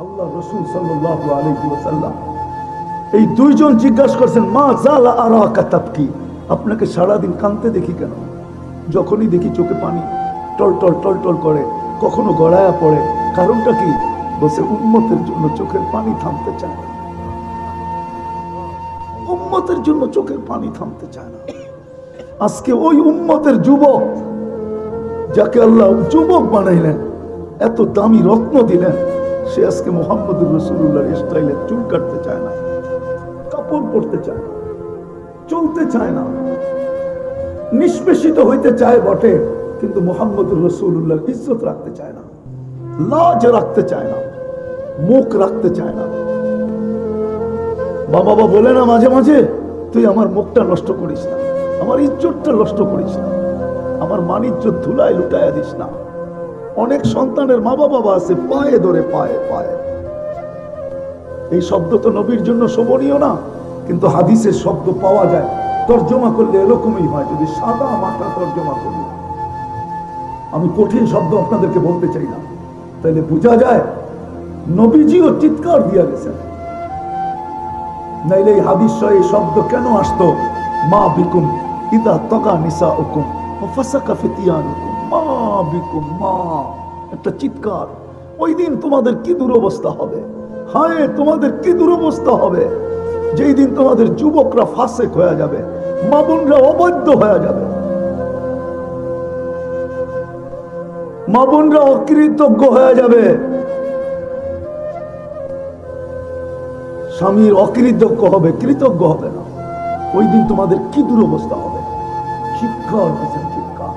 আল্লাহ রাসূল সাল্লাল্লাহু আলাইহি ওয়াসাল্লাম এই দুইজন জিজ্ঞাসা করছেন, মা জালা আরাকা তাবকি, আপনাকে সারাদিন কাঁদতে দেখি কেন? যখনই দেখি চোখে পানি টল টল টল টল করে, কখনো গড়ায়া পড়ে, কারণটা কি? বসে উম্মতের জন্য চোখের পানি থামতে চায় না, উম্মতের জন্য চোখের পানি থামতে চায় না। আজকে ওই উম্মতের যুবক, যাকে আল্লাহ যুবক বানাইলেন, এত দামি রত্ন দিলেন, সে আজকে মুহাম্মদুর রাসূলুল্লাহর স্টাইলে চুল কাটতে চায় না, কাপড় পরতে চায় না, চলতে চায় না, নিষ্পেষিত হইতে চায় বটে, কিন্তু মুহাম্মদুর রাসূলুল্লাহর ইজ্জত রাখতে চায় না, লাজ রাখতে চায় না, মুখ রাখতে চায় না। বাবা বলে না মাঝে মাঝে, তুই আমার মুখটা নষ্ট করিস না, আমার ইজ্জতটা নষ্ট করিস না, আমার মান ইজ্জত ধুলায় লুটাইয়া দিস না। অনেক সন্তানের মা বাবা আছে পায়ে ধরে, পায়ে পায়ে। এই শব্দ তো নবীর জন্য শোভনীয় না, কিন্তু হাদিসের শব্দ পাওয়া যায়, তর্জমা করলে এরকমই হয়। যদি সাদা মাথা তর্জমা করি, আমি কঠিন শব্দ আপনাদেরকে বলতে চাই না, তাহলে বোঝা যায় নবীজিও চিৎকার দিয়া গেছেন। নাইলে এই হাদিস এই শব্দ কেন আসতো? মা বিকুম ইদা তগা নিসাউকুম ওয়া ফাসাকা ফিতিয়ানুকুম, মা বিকুম, মা, একটা চিৎকার। ওই দিন তোমাদের কি দুরবস্থা হবে, হায় তোমাদের কি দুরবস্থা হবে, যেই দিন তোমাদের যুবকরা ফাসেক হয়ে যাবে, মা বোনরা অবৈধ হয়ে যাবে, মা বোনরা অকৃতজ্ঞ হয়ে যাবে, স্বামীর অকৃতজ্ঞ হবে, কৃতজ্ঞ হবে না। ওই দিন তোমাদের কি দুরবস্থা হবে। চিৎকার দিয়েছেন, চিৎকার।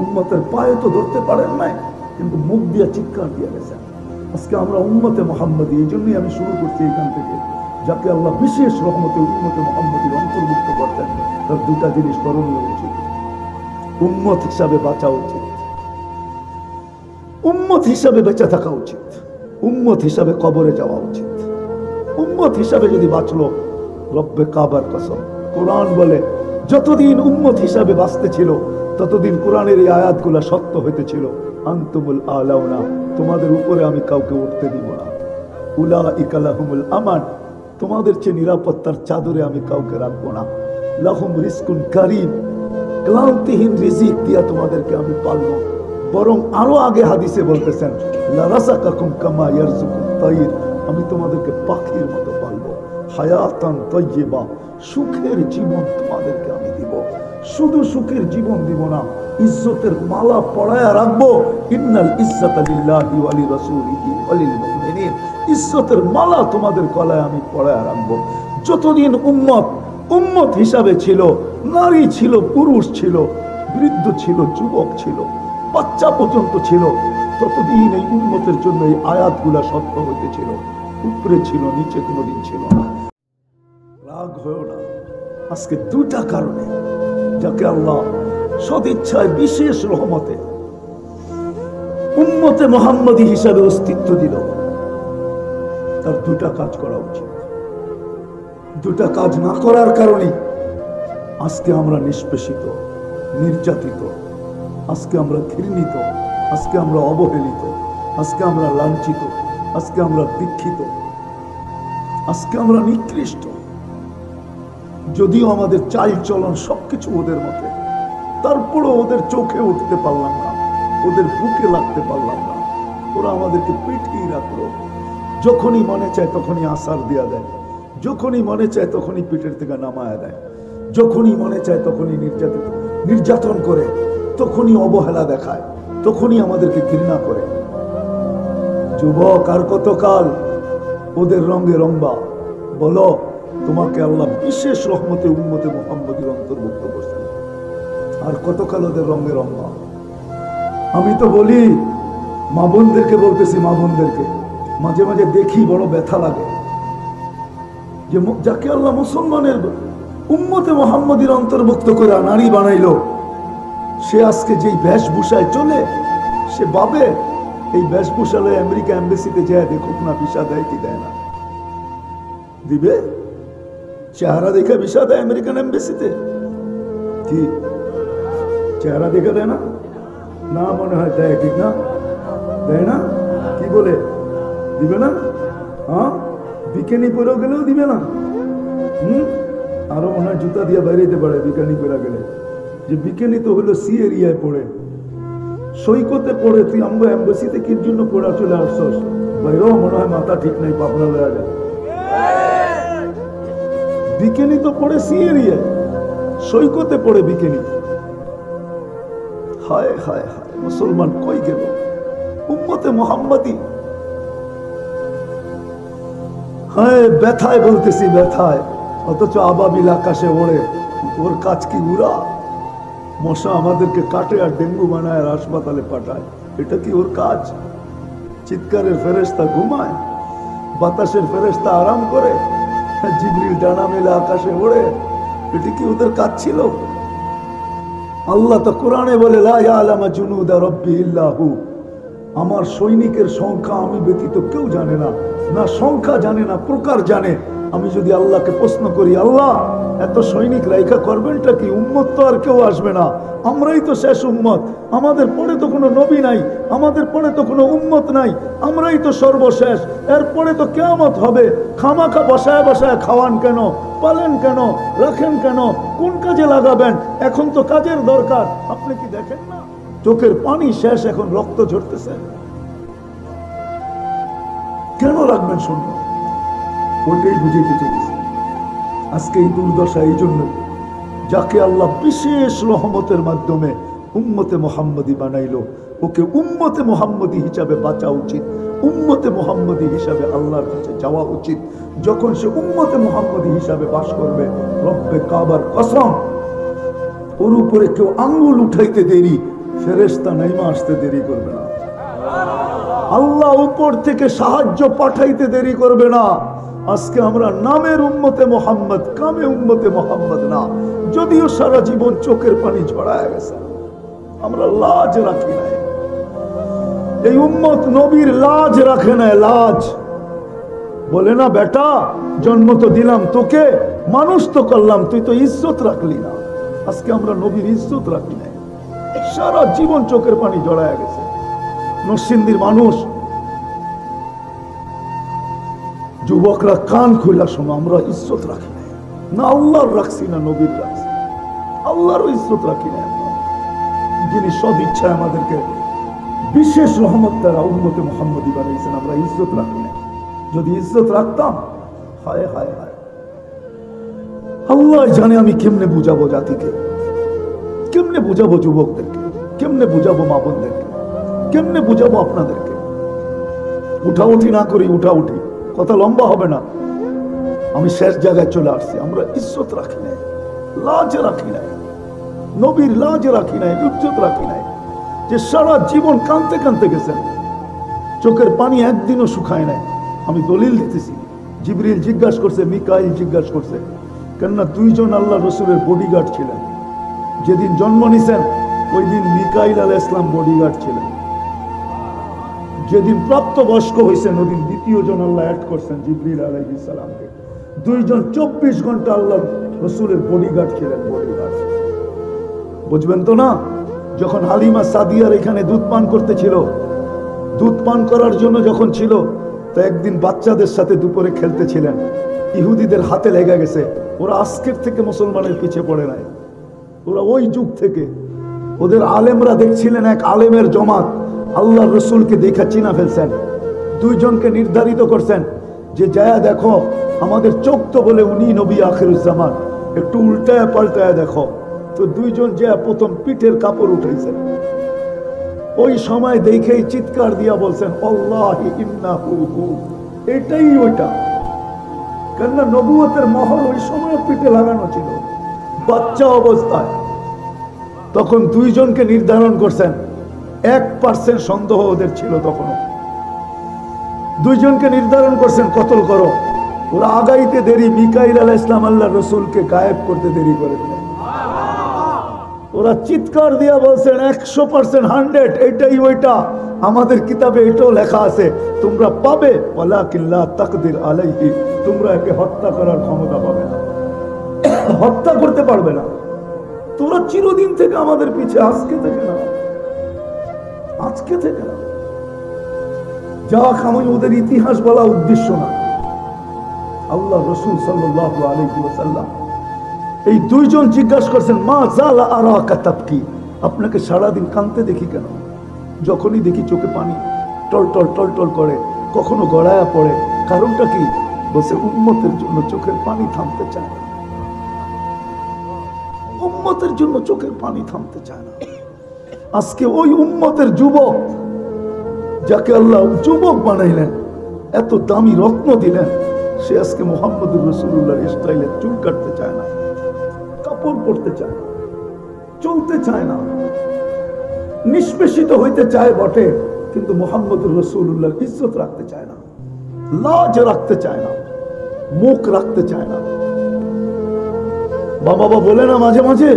উম্মতের পায়ে তো ধরতে পারেন নাই, কিন্তু মুখ দিয়ে চিৎকার দিয়ে গেছেন। আজকে আমরা উম্মতে মুহাম্মদী, এই জন্যই আমি শুরু করছি এখান থেকে, যাকে আল্লাহ বিশেষ রহমতে উম্মতে মুহাম্মদীর অন্তর্ভুক্ত করতেন, তার দুটা জিনিস করণীয় উচিত। উম্মত হিসাবে বাঁচা উচিত, উম্মত হিসাবে বেঁচে থাকা উচিত, উম্মত হিসাবে কবরে যাওয়া উচিত। উম্মত হিসাবে যদি বাঁচলো, রব্বে কাবার কসম, কোরআন বলে যতদিন উম্মত হিসাবে বাঁচতে ছিল, ততদিন কোরআনের এই আয়াতগুলো সত্য হইতেছিল। আনতুমুল আলাউনা, তোমাদের উপরে আমি কাউকে উঠতে দিব না। উলাইকা লাহুমুল আমান, তোমাদের চেয়ে নিরাপত্তার চাদরে আমি কাউকে রাখবো না। লাহুম রিজকুন কারীম, ক্লান্তিহীন রিজিক দিয়া তোমাদেরকে আমি পালবো। বরং আরো আগে হাদিসে বলতেছেন, লা রাযাকাকুম কামা ইয়ারযুকুত তাইর, আমি তোমাদেরকে পাখির মতো পালবো। হায়াতান তাইয়্যিবা, সুখের জীবন তোমাদেরকে আমি দিব। শুধু সুখের জীবন দিব না, ইজ্জতের মালা পরায়া রাখবো। ইন্নাল ইজ্জাতা লিল্লাহি ওয়া লিরাসূলিহি ওয়া লিল মুমিনিন, ইজ্জতের মালা তোমাদের গলায় আমি পরায়া রাখবো। যতদিন উম্মত হিসাবে ছিল, নারী ছিল, পুরুষ ছিল, বৃদ্ধ ছিল, যুবক ছিল, বাচ্চা পর্যন্ত ছিল, ততদিন এই উম্মতের জন্য এই আয়াতগুলা সত্য হইতেছিল। উপরে ছিল, নিচে কোনোদিন ছিল না। রাগ হয়েও না। আজকে দুটা কারণে, যাকে আল্লাহ সদিচ্ছায় বিশেষ রহমতে উম্মতে মুহাম্মদী হিসাবে অস্তিত্ব দিল, তার দুটা কাজ করা উচিত। দুটা কাজ না করার কারণে আজকে আমরা নিষ্পেষিত, নির্যাতিত, আজকে আমরা ঘৃণিত, আজকে আমরা অবহেলিত, আজকে আমরা লাঞ্ছিত, আজকে আমরা দীক্ষিত, আজকে আমরা নিকৃষ্ট। যদিও আমাদের চাল চলন সবকিছু ওদের মতে, তারপরও ওদের চোখে উঠতে পারলাম না, ওদের বুকে লাগতে পারলাম না। ওরা আমাদেরকে পিটিয়ে রাখলো। যখনই মনে চায় তখনই আসার দেয়া দেয়, যখনই মনে চায় তখনই পিঠের থেকে নামায়া দেয়, যখনই মনে চায় তখনই নির্যাতন করে, তখনই অবহেলা দেখায়, তখনই আমাদেরকে ঘৃণা করে। যুবক, আর কতকাল ওদের রঙে রংবা? বলো, তোমাকে আল্লাহ বিশেষ রহমতে উম্মতে মুহাম্মদীর অন্তর্ভুক্ত করছেন, আর কতকাল ওদের রঙে রংবা? আমি তো বলি, মা বোনদেরকে বলতেছি, মা বোনদেরকে মাঝে মাঝে দেখি, বড় ব্যথা লাগে যে যাকে আল্লাহ মুসলমানের উম্মতে মুহাম্মদীর অন্তর্ভুক্ত করে নারী বানাইলো, সে আজকে যেই বেশভূষায় চলে, সে ভাবে এই বেশভূষালয় আমেরিকা এম্বাসিতে যায় দেখুক না ভিসা দেয় কি দেয় না। দিবে? চেহারা দেখে ভিসা দেয় আমেরিকান এম্বাসিতে? কি চেহারা দেখে দেয় না? না, মনে হয় দেয়, ঠিক না? দেয় না? কি বলে? দিবে না? হ্যাঁ, বিকেনি পরে গেলেও দিবে না। আরো মনে হয় জুতা দিয়ে বাইরেতে পারে বিকেনি পরে গেলে, যে বিকেনি তো হলো সি এরিয়ায় পড়ে, সৈকতে পড়ে, তুই আমরা এম্বাসিতে কি জন্য পড়া চলে আসছস? বাইরেও মনে হয় মাথা ঠিক নাই, পাবনা লয়া যায়। বিকেনি তো পড়ে সি এরিয়ায়, সৈকতে পড়ে বিকেনি। হায় হায় হায়, মুসলমান কই গেল? উম্মতে মুহাম্মাদি। হায় ব্যথায় বলতেছি, ব্যথায়। অথচ আবাবিল আকাশে ওড়ে, ওর কাজ কি উড়া? মশা আমাদেরকে কাটে আর ডেঙ্গু বানায় আর হাসপাতালে পাঠায়, এটা কি ওর কাজ? চিৎকারের ফেরেশতা ঘুমায়, বাতাসের ফেরেশতা আরাম করে, জিবরিল ডানা মেলে আকাশে ওড়ে, এটা কি ওদের কাজ ছিল? আল্লাহ তো কোরআনে বলে, লা ইয়ালামু জুনুদা রাব্বি ইল্লা হু, আমার সৈনিকের সংখ্যা আমি ব্যতীত কেউ জানে না, না সংখ্যা জানে না প্রকার জানে। আমি যদি আল্লাহকে প্রশ্ন করি, আল্লাহ এত সৈনিক রাইখা করবেনটা কি? উম্মত তো আর কেউ আসবে না, আমরাই তো শেষ উম্মত, আমাদের পরে তো কোনো নবী নাই, আমাদের পরে তো কোনো উম্মত নাই, আমরাই তো সর্বশেষ, এরপরে তো কিয়ামত হবে, খামাখা বসায় বসায় খাওয়ান কেন, পালেন কেন, রাখেন কেন, কোন কাজে লাগাবেন? এখন তো কাজের দরকার, আপনি কি দেখেন না চোখের পানি শেষ, এখন রক্ত ঝরতেছে, কেন রাখবেন শূন্য? ওটাই বুঝাইতে চেয়েছি। আজকে এই দুর্দশা এই জন্য, যাকে আল্লাহ বিশেষ রহমতের মাধ্যমে উম্মতে মুহাম্মদী বানাইলো, ওকে উম্মতে মুহাম্মদী হিসাবে বাঁচা উচিত, উম্মতে মুহাম্মদী হিসাবে আল্লাহর কাছে যাওয়া উচিত। যখন সে উম্মতে মুহাম্মদী হিসাবে বাস করবে, রব্বে কাবার কসম, ওর উপরে কেউ আঙ্গুল উঠাইতে দেরি, ফেরেশতা নাইমা আসতে দেরি করবে না, আল্লাহ উপর থেকে সাহায্য পাঠাইতে দেরি করবে না। আজকে আমরা নামের উম্মতে মুহাম্মদ, কামে উম্মতে মুহাম্মদ না, যদিও সারা জীবন চোখের পানি ঝরায় গেছে, আমরা লাজ রাখি নাই। এই উম্মত নবীর লাজ রাখে না, লাজ। বলে না, বেটা জন্ম তো দিলাম তোকে, মানুষ তো করলাম, তুই তো ইজ্জত রাখলি না। আজকে আমরা নবীর ইজ্জত রাখি নাই, সারা জীবন চোখের পানি ঝরায় গেছে। নরসিংদীর মানুষ, যুবকরা কান খুলা শোনো, আমরা ইজ্জত রাখি না, না আল্লাহর রাখছি না নবীর রাখছি, আল্লাহরও ইজ্জত রাখি না। যিনি সদ ইচ্ছায় আমাদেরকে বিশেষ রহমত দ্বারা উম্মতে মুহাম্মদী বানাইছেন, আমরা ইজ্জত রাখি না। যদি ইজ্জত রাখতাম, হায় হায় হায়, আল্লাহ জানে আমি কেমনে বুঝাবো জাতিকে, কেমনে বুঝাবো যুবকদেরকে, কেমনে বুঝাবো মা বোনদেরকে, কেমনে বুঝাবো আপনাদেরকে। উঠাউঠি না করি, উঠাউঠি কথা লম্বা হবে না। আমি শেষ জায়গায় চলে আসছি, আমরা ইজ্জত রাখি নাই, লাজ রাখি নাই, নবীর লাজ রাখি নাই, ইজ্জত রাখি নাই। যে সারা জীবন কাঁদতে কাঁদতে গেছেন, চোখের পানি একদিনও শুকায় নাই। আমি দলিল দিতেছি, জিবরিল জিজ্ঞাসা করছে, মিকাইল জিজ্ঞাসা করছে, কেননা দুইজন আল্লাহ রসুলের বডিগার্ড ছিলেন। যেদিন জন্ম নিছেন ওই দিন মিকাইল আলাইহিস সালাম বডিগার্ড ছিলেন, যেদিন প্রাপ্ত বয়স্ক হয়েছেন ওদিন দ্বিতীয় জন আল্লাহ অ্যাড করছেন জিবরিল আলাইহিস সালামকে। দুইজন 24 ঘন্টা আল্লাহ রসুলের বডিগার্ড ছিলেন, বডিগার্ড। বুঝবেন তো না? যখন হালিমা সাদিয়ার এখানে দুধ পান করতেছিল, দুধ পান করার জন্য যখন ছিল, তো একদিন বাচ্চাদের সাথে দুপুরে খেলতেছিলেন, ইহুদিদের হাতে লেগে গেছে। ওরা আজকের থেকে মুসলমানের পিছে পড়ে নাই, ওরা ওই যুগ থেকে। ওদের আলেমরা দেখছিলেন, এক আলেমের জমাত আল্লাহ রসুলকে দেখা চিনা ফেলছেন। দুইজনকে নির্ধারিত করছেন যে যায়া দেখো, আমাদের চোখ তো বলে উনি নবী আখিরুজ্জামান, একটু উল্টায় পাল্টায় দেখো। তো দুইজন যে প্রথম পিঠের কাপড় উঠাইছেন, ওই সময় দেখেই চিৎকার দিয়া বলছেন, আল্লাহি ইন্নাহু হু, এটাই ওইটা। কেননা নবুয়তের মহল ওই সময় পিঠে লাগানো ছিল, বাচ্চা অবস্থায়। তখন দুইজনকে নির্ধারণ করছেন, 1% সন্দেহ ওদের ছিল তখনও। দুইজনকে নির্ধারণ করছেন, কতল করো। ওরা আগাইতে দেরি, মিকাইল আলাইহিস সালাম আল্লাহ রসুলকে গায়েব করতে দেরি করে দিলেন। ওরা চিৎকার দিয়া বলছেন, 100% 100, এটাই ওইটা, আমাদের কিতাবে এটাও লেখা আছে, তোমরা পাবে, ওয়ালাকিন লা তাকদির আলাইহি, তোমরা একে হত্যা করার ক্ষমতা পাবে না, হত্যা করতে পারবে না। তোরা চিরদিন থেকে আমাদের পিছে, আজকে থেকে না, আজকে থেকে না। যাক, আমি ওদের ইতিহাস বলা উদ্দেশ্য না। আল্লাহ রাসূল সাল্লাল্লাহু আলাইহি ওয়াসাল্লাম এই দুইজন জিজ্ঞাসা করছেন, মা জালা আরাকা তাবকি, আপনাকে সারাদিন কাঁদতে দেখি কেন? যখনই দেখি চোখে পানি টল টল টল টল করে, কখনো গড়ায়া পড়ে, কারণটা কি? বলছে উম্মতের জন্য চোখের পানি থামতে চায় না। উম্মতের জন্য চোখের পানি থামতে চায় না। আজকে ওই উম্মতের যুবক, যাকে আল্লাহ যুবক বানাইলেন, এত দামি রত্ন দিলেন, সে আজকে মুহাম্মদুর রাসূলুল্লাহর স্টাইলে চুল কাটতে চায় না, কাপড় পরতে চায় না, চলতে চায় না, নিষ্পেষিত হইতে চায় বটে, কিন্তু মুহাম্মদুর রাসূলুল্লাহর ইজ্জত রাখতে চায় না, লাজ রাখতে চায় না, মুখ রাখতে চায় না। বাবা বলে না মাঝে মাঝে,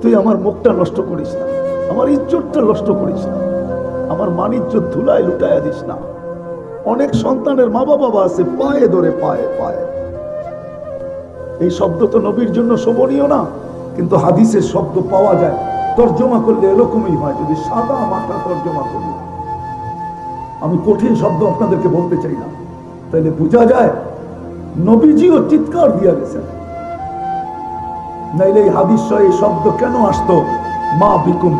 তুই আমার মুখটা নষ্ট করিস না, আমার ইজ্জতটা নষ্ট করিস না, আমার মান ইজ্জত ধুলায় লুটাইয়া দিস না। অনেক সন্তানের মা বাবা আছে পায়ে ধরে, পায়ে পায়ে। এই শব্দ তো নবীর জন্য শোভনীয় না, কিন্তু হাদিসের শব্দ পাওয়া যায়, তর্জমা করলে এরকমই হয়। যদি সাদা মাথা তর্জমা করি, আমি কঠিন শব্দ আপনাদেরকে বলতে চাই না, তাহলে বোঝা যায় নবীজিও চিৎকার দিয়ে গেছেন। নাইলে এই হাদিস এই শব্দ কেন আসতো? মা বিকুম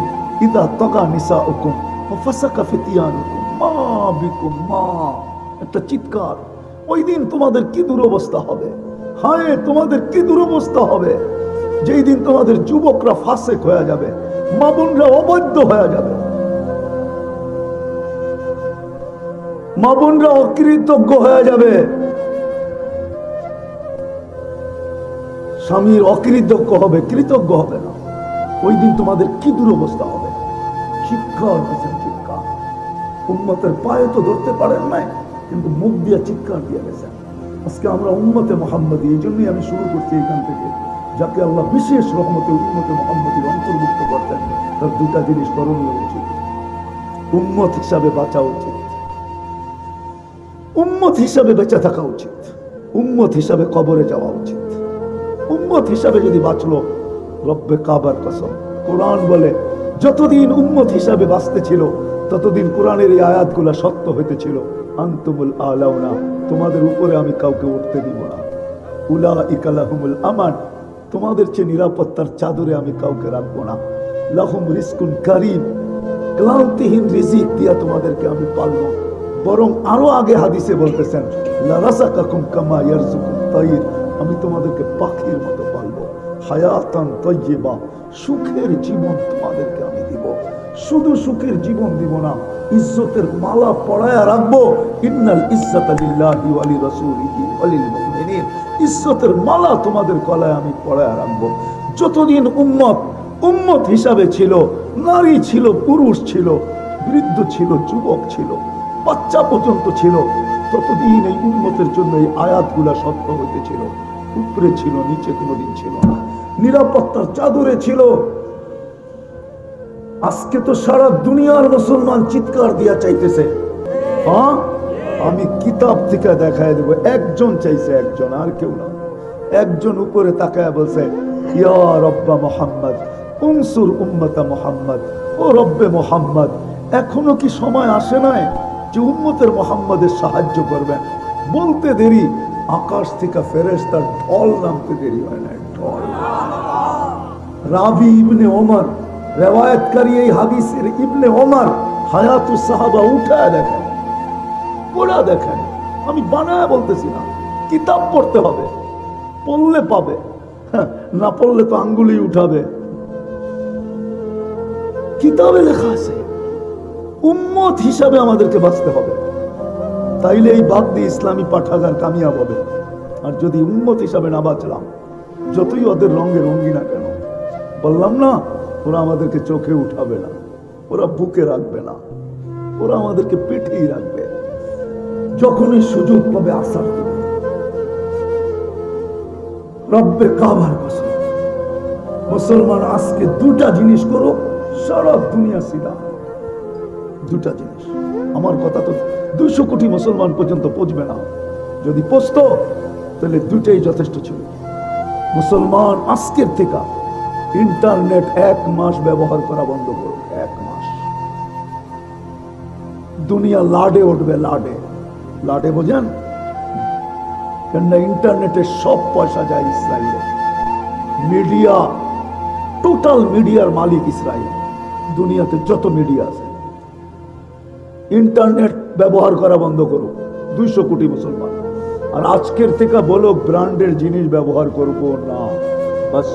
ইদা তগা নিসাউকুম ওয়া ফাসাকা ফিতিয়ানুকুম, মা বিকুম, মা, একটা চিৎকার। ওই দিন তোমাদের কি দুরবস্থা হবে, হায় তোমাদের কি দুরবস্থা হবে, যেই দিন তোমাদের যুবকরা ফাসেক হয়ে যাবে, মা বোনরা অবৈধ হয়ে যাবে, মা বোনরা অকৃতজ্ঞ হয়ে যাবে, স্বামীর অকৃতজ্ঞ হবে, কৃতজ্ঞ হবে না। ওই দিন তোমাদের কি দুরবস্থা হবে। চিৎকার দিয়েছেন, চিৎকার। উম্মতের পায়ে তো ধরতে পারেন নাই, কিন্তু মুখ দিয়ে চিৎকার দিয়ে গেছেন। আজকে আমরা উম্মতে মুহাম্মদী, এই জন্যই আমি শুরু করছি এখান থেকে, যাকে আল্লাহ বিশেষ রহমতে উম্মতে মুহাম্মদীর অন্তর্ভুক্ত করতেন, তার দুটা জিনিস করণীয় উচিত। উম্মত হিসাবে বাঁচা উচিত, উম্মত হিসাবে বেঁচে থাকা উচিত, উম্মত হিসাবে কবরে যাওয়া উচিত। উম্মত হিসাবে যদি বাঁচলো, রব্বে কাবার কসম, কোরআন বলে যতদিন উম্মত হিসাবে বাঁচতে ছিল, ততদিন কোরআনের এই আয়াতগুলা সত্য হইতেছিল। আনতুমুল আলাউনা, তোমাদের উপরে আমি কাউকে উঠতে দিব না। উলাইকা লাহুমুল আমান, তোমাদের চেয়ে নিরাপত্তার চাদরে আমি কাউকে রাখবো না। লাহুম রিজকুন কারীম, ক্লান্তিহীন রিজিক দিয়া তোমাদেরকে আমি পালবো। বরং আরো আগে হাদিসে বলতেছেন, লা রাযাকাকুম কামা ইয়ারযুকুত তাইর, আমি তোমাদেরকে পাখির মতো পালবো। হায়াতান তাইয়্যিবা, সুখের জীবন তোমাদেরকে আমি দিব। শুধু সুখের জীবন দিব না, ইজ্জতের মালা পরায়া রাখবো। ইন্নাল ইজ্জাতা লিল্লাহি ওয়া লিরাসূলিহি ওয়া লিল মুমিনিন, ইজ্জতের মালা তোমাদের গলায় আমি পরায়া রাখবো। যতদিন উম্মত হিসাবে ছিল, নারী ছিল, পুরুষ ছিল, বৃদ্ধ ছিল, যুবক ছিল, বাচ্চা পর্যন্ত ছিল, ততদিন এই উম্মতের জন্য এই আয়াতগুলা সত্য হইতেছিল। উপরে ছিল, নিচে কোনোদিন ছিল না, নিরাপত্তার চাদরে ছিল। আজকে তো সারা দুনিয়ার মুসলমান চিৎকার দিয়া চাইতেছে, হ্যাঁ আমি কিতাব থেকে দেখায় দেবো। একজন চাইছে, একজন, আর কেউ না। একজন উপরে তাকায় বলছে, ইয়া রব্বা মুহাম্মদ উনসুর উম্মতা মুহাম্মদ, ও রব্বে মুহাম্মদ, এখনো কি সময় আসে নাই যে উম্মতের মুহাম্মদের সাহায্য করবেন? বলতে দেরি, আকাশ থেকে ফেরেশতার ঢল নামতে দেরি হয় না। ঢল। রাবি ইবনে ওমর, রেওয়ায়াতকারী এই হাদিসের ইবনে ওমর, হায়াতুস সাহাবা উঠায় দেখেন, পড়া দেখেন। আমি বানায় বলতেছি না, কিতাব পড়তে হবে, পড়লে পাবে, না পড়লে তো আঙ্গুলি উঠাবে। কিতাবে লেখা আছে উম্মত হিসাবে আমাদেরকে বাঁচতে হবে, তাইলে এই বাদ দিয়ে ইসলামী পাঠাগার কামিয়াব হবে। আর যদি উম্মত হিসাবে না বাঁচলাম, যতই ওদের রঙে রঙ্গি না কেন, বললাম না, ওরা আমাদেরকে চোখে উঠাবে না, ওরা বুকে রাখবে না, ওরা আমাদেরকে পেটেই রাখবে। যখনই সুযোগ পাবে আসার দিবে। রব্বে কাবার কসম, মুসলমান আজকে দুটা জিনিস করো, সারা দুনিয়া সিধা। দুটা জিনিস, আমার কথা তো 200 কোটি মুসলমান পর্যন্ত পৌঁছবে না। যদি পৌঁছতো তাহলে দুটাই যথেষ্ট ছিল। মুসলমান আজকের থেকে ইন্টারনেট 1 মাস ব্যবহার করা বন্ধ করো। 1 মাস। দুনিয়া লাডে উঠবে, লাডে। লাডে বোঝেন? কেননা ইন্টারনেটে সব পয়সা যায় ইসরায়েলে। মিডিয়া, টোটাল মিডিয়ার মালিক ইসরায়েল। দুনিয়াতে যত মিডিয়া আছে, ইন্টারনেট ব্যবহার করা বন্ধ করুক 200 কোটি মুসলমান। আর আজকের থেকে বলো ব্র্যান্ডের জিনিস ব্যবহার করব না, বাস।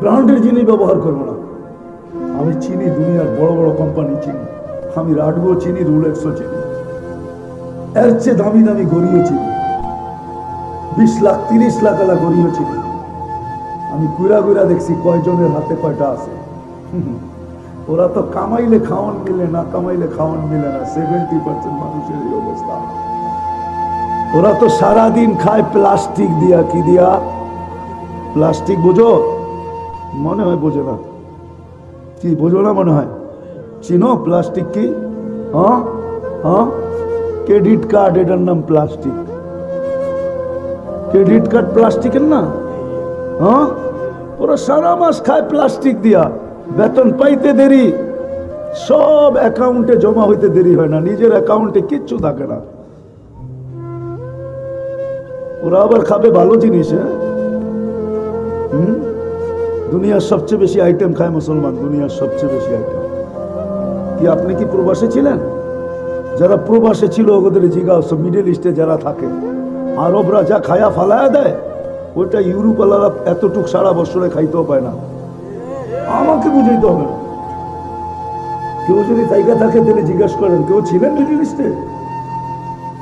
ব্র্যান্ডের জিনিস ব্যবহার করবো না। আমি চিনি দুনিয়ার বড় বড় কোম্পানি চিনি, আমি রাডগো চিনি, রুলেক্সও চিনি, এর চেয়ে দামি দামি গড়িও চিনি, 20 লাখ 30 লাখ আলা গড়িও চিনি। আমি ঘুরা ঘুরা দেখছি কয়জনের হাতে কয়টা আছে। ওরা তো কামাইলে খাওয়ান মিলে না, কামাইলে খাওয়ান মিলে না। 70% মানুষের এই অবস্থা। ওরা তো সারাদিন খায় প্লাস্টিক দিয়া। কি দিয়া? প্লাস্টিক। বোঝো? মনে হয় বোঝো না। কি বোঝো না? মনে হয় চিনো প্লাস্টিক কি? হ্যাঁ হ্যাঁ, ক্রেডিট কার্ড, এটার নাম প্লাস্টিক। ক্রেডিট কার্ড প্লাস্টিকের না? হ্যাঁ, ওরা সারা মাস খায় প্লাস্টিক দিয়া। বেতন পাইতে দেরি, সব অ্যাকাউন্টে জমা হইতে দেরি হয় না, নিজের অ্যাকাউন্টে কিচ্ছু থাকে না। ওরা আবার খাবে ভালো জিনিস। হ্যাঁ, দুনিয়ার সবচেয়ে বেশি আইটেম খায় মুসলমান, দুনিয়ার সবচেয়ে বেশি আইটেম। কি আপনি কি প্রবাসে ছিলেন? যারা প্রবাসে ছিল ওদের জিগাও, সব মিডল ইস্টে যারা থাকে, আরবরা যা খায়া ফালায়া দেয়, ওইটা ইউরোপ আলারা এতটুক সারা বছরে খাইতেও পায় না। আমাকে বুঝাইতে হবে না। কেউ যদি জায়গা থাকে তাহলে জিজ্ঞাসা করেন, কেউ ছিলেন মিডল ইস্টে?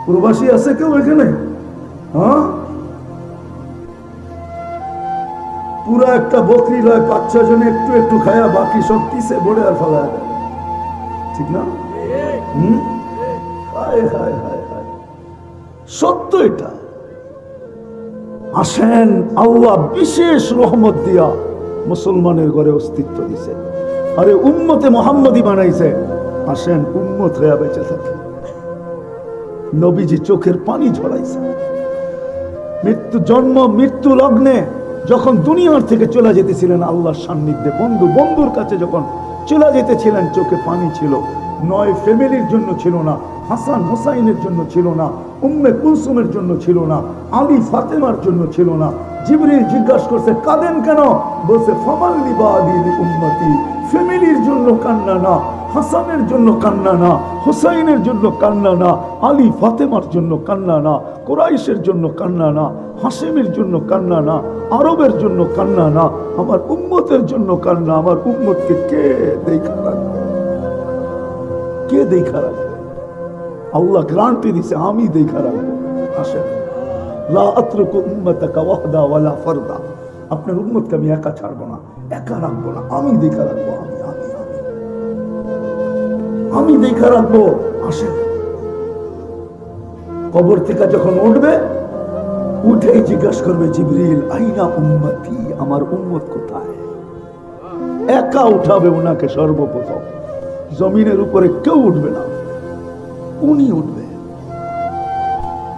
প্রবাসী আছে কেউ এখানে? হ্যাঁ, পুরা একটা বকরি লয় 5-6 জনে একটু একটু খায়া বাকি সব কিসে বড়ে আর ফালায়া দেয়, ঠিক না? হায় হায় হায় হায়, সত্য এটা। আসেন, আল্লাহ বিশেষ রহমত দিয়া মুসলমানের ঘরে অস্তিত্ব দিছে। আরে উম্মতে মুহাম্মদী বানাইছে। আসেন, উম্মত হয়ে বেঁচে থাকে। নবীজি চোখের পানি ঝরাইছে। জন্ম মৃত্যু লগ্নে যখন দুনিয়ার থেকে চলে যেতেছিলেন আল্লাহর সান্নিধ্যে, বন্ধুর কাছে যখন চলে যেতেছিলেন, চোখে পানি ছিল। নয় ফ্যামিলির জন্য ছিল না, হাসান হুসাইনের জন্য ছিল না, উম্মে কুলসুমের জন্য ছিল না, আলী ফাতেমার জন্য ছিল না। জিবরিল জিজ্ঞাসা করছে, কাঁদেন কেন? বলছে, ফামাল্লি বাদি উম্মতি, ফ্যামিলির জন্য কান্না না, হাসানের জন্য কান্না না, হুসাইনের জন্য কান্না না, আলী ফাতেমার জন্য কান্না না, কুরাইশের জন্য কান্না না, হাসেমের জন্য কান্না না, আরবের জন্য কান্না না, আমার উম্মতের জন্য কান্না। আমার উম্মতকে কে দেখা রাখবে? কে দেখা রাখবে? আল্লাহ গ্যারান্টি দিছে, আমি দেখা রাখবো। আসেন, লা আতরুকু উম্মাতাকা ওয়াহদা ওয়ালা ফারদা, আপনার উম্মতকে আমি একা ছাড়বো না, একা রাখবো না, আমি দেখা রাখবো। আমি দেখা রাখবো। আসেন, কবর থেকে যখন উঠবে, উঠেই জিজ্ঞাসা করবে জিবরিল, আইনা উম্মতি, আমার উম্মত কোথায়? একা উঠাবে ওনাকে সর্বপ্রথম। জমিনের উপরে কেউ উঠবে না, উনি উঠবে।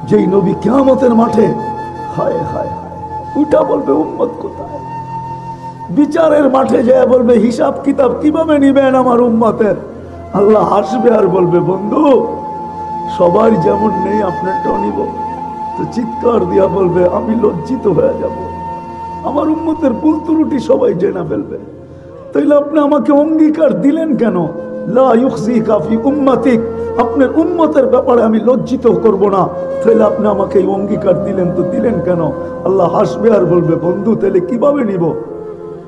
যেই নবী কিয়ামতের মাঠে হায় হায় হায় উঠা বলবে, উম্মত কোথায়? বিচারের মাঠে যায় বলবে, হিসাব কিতাব কিভাবে নিবেন আমার উম্মতের? আল্লাহ হাসবে আর বলবে, বন্ধু সবার যেমন নেই আপনারটাও নিব। তো চিৎকার দিয়া বলবে, আমি লজ্জিত হয়ে যাব, আমার উম্মতের ভুল ত্রুটি সবাই জেনে ফেলবে। তাইলে আপনি আমাকে অঙ্গীকার দিলেন কেন? লা ইউখজিকা ফি উম্মাতিক, আপনার উম্মতের ব্যাপারে আমি লজ্জিত করব না। তাহলে আপনি আমাকে এই অঙ্গীকার দিলেন, তো দিলেন কেন? আল্লাহ হাসবে আর বলবে, বন্ধু তাহলে কিভাবে নিব?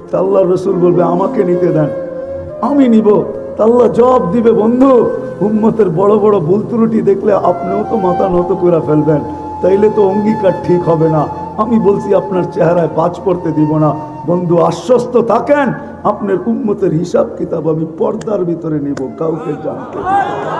তা আল্লাহ রসুল বলবে, আমাকে নিতে দেন, আমি নিব। আল্লাহ জবাব দিবে, বন্ধু উম্মতের বড় বড় ভুল ত্রুটি দেখলে আপনিও তো মাথা নত করে ফেলবেন, তাইলে তো অঙ্গীকার ঠিক হবে না। আমি বলছি আপনার চেহারায় পাঁচ পড়তে দিব না। বন্ধু আশ্বস্ত থাকেন, আপনার উম্মতের হিসাব কিতাব আমি পর্দার ভিতরে নিব, কাউকে জানতে দিব না।